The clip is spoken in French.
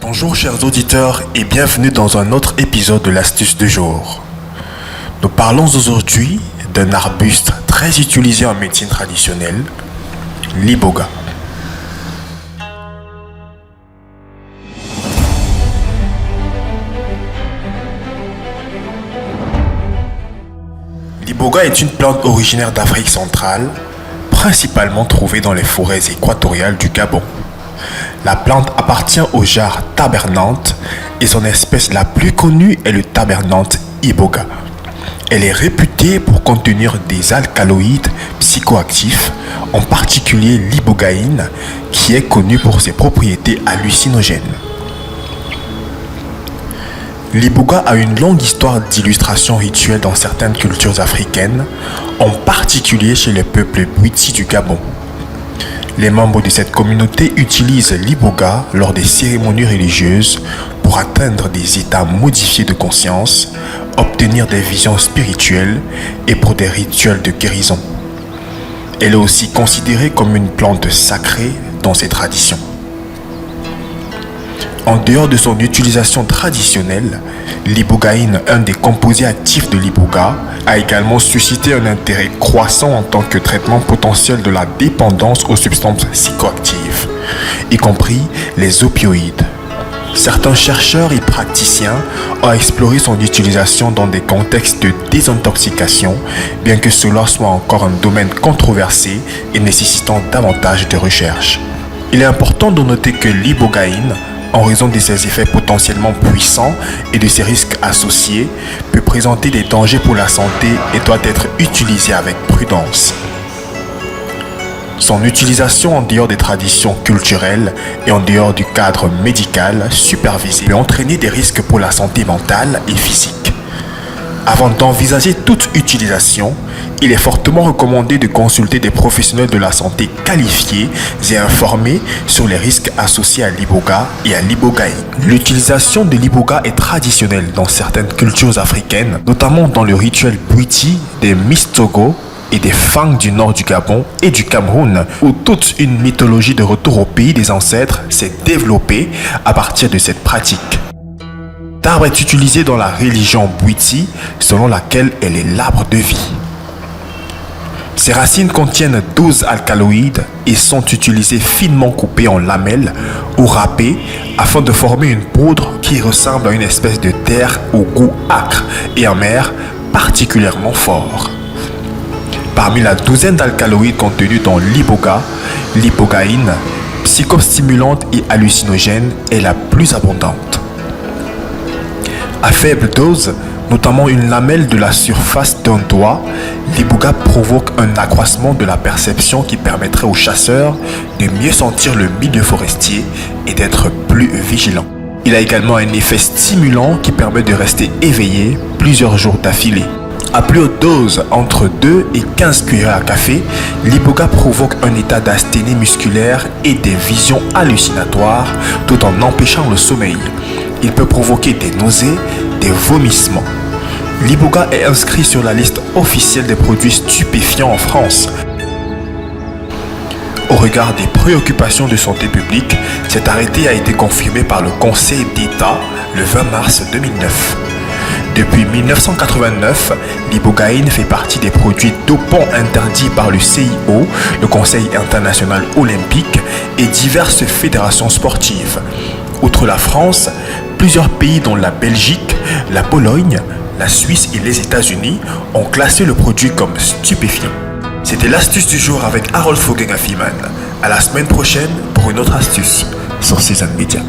Bonjour chers auditeurs et bienvenue dans un autre épisode de l'astuce du jour. Nous parlons aujourd'hui d'un arbuste très utilisé en médecine traditionnelle, l'iboga. L'iboga est une plante originaire d'Afrique centrale, principalement trouvée dans les forêts équatoriales du Gabon. La plante appartient au genre Tabernanthe et son espèce la plus connue est le Tabernanthe iboga. Elle est réputée pour contenir des alcaloïdes psychoactifs, en particulier l'ibogaïne, qui est connue pour ses propriétés hallucinogènes. L'iboga a une longue histoire d'illustration rituelle dans certaines cultures africaines, en particulier chez les peuples Bwiti du Gabon. Les membres de cette communauté utilisent l'iboga lors des cérémonies religieuses pour atteindre des états modifiés de conscience, obtenir des visions spirituelles et pour des rituels de guérison. Elle est aussi considérée comme une plante sacrée dans ces traditions. En dehors de son utilisation traditionnelle, l'ibogaïne, un des composés actifs de l'iboga, a également suscité un intérêt croissant en tant que traitement potentiel de la dépendance aux substances psychoactives, y compris les opioïdes. Certains chercheurs et praticiens ont exploré son utilisation dans des contextes de désintoxication, bien que cela soit encore un domaine controversé et nécessitant davantage de recherche. Il est important de noter que l'ibogaïne, en raison de ses effets potentiellement puissants et de ses risques associés, peut présenter des dangers pour la santé et doit être utilisé avec prudence. Son utilisation en dehors des traditions culturelles et en dehors du cadre médical supervisé peut entraîner des risques pour la santé mentale et physique. Avant d'envisager toute utilisation, il est fortement recommandé de consulter des professionnels de la santé qualifiés et informés sur les risques associés à l'iboga et à l'ibogaïne. L'utilisation de l'iboga est traditionnelle dans certaines cultures africaines, notamment dans le rituel Bwiti des Mistogo et des Fang du nord du Gabon et du Cameroun, où toute une mythologie de retour au pays des ancêtres s'est développée à partir de cette pratique. L'arbre est utilisé dans la religion Bwiti, selon laquelle elle est l'arbre de vie. Ses racines contiennent 12 alcaloïdes et sont utilisées finement coupées en lamelles ou râpées afin de former une poudre qui ressemble à une espèce de terre au goût âcre et amer particulièrement fort. Parmi la douzaine d'alcaloïdes contenus dans l'iboga, l'ibogaïne, psychostimulante et hallucinogène, est la plus abondante. À faible dose, notamment une lamelle de la surface d'un doigt, l'iboga provoque un accroissement de la perception qui permettrait aux chasseurs de mieux sentir le milieu forestier et d'être plus vigilants. Il a également un effet stimulant qui permet de rester éveillé plusieurs jours d'affilée. À plus haute dose, entre 2 et 15 cuillères à café, l'iboga provoque un état d'asthénie musculaire et des visions hallucinatoires tout en empêchant le sommeil. Il peut provoquer des nausées, des vomissements. L'iboga est inscrit sur la liste officielle des produits stupéfiants en France. Au regard des préoccupations de santé publique, cet arrêté a été confirmé par le Conseil d'État le 20 mars 2009. Depuis 1989, l'ibogaïne fait partie des produits dopants interdits par le CIO, le Conseil international olympique, et diverses fédérations sportives. Outre la France, plusieurs pays dont la Belgique, la Pologne, la Suisse et les États-Unis ont classé le produit comme stupéfiant. C'était l'astuce du jour avec Harold Fogengafiman. À la semaine prochaine pour une autre astuce sur Cézanne Media.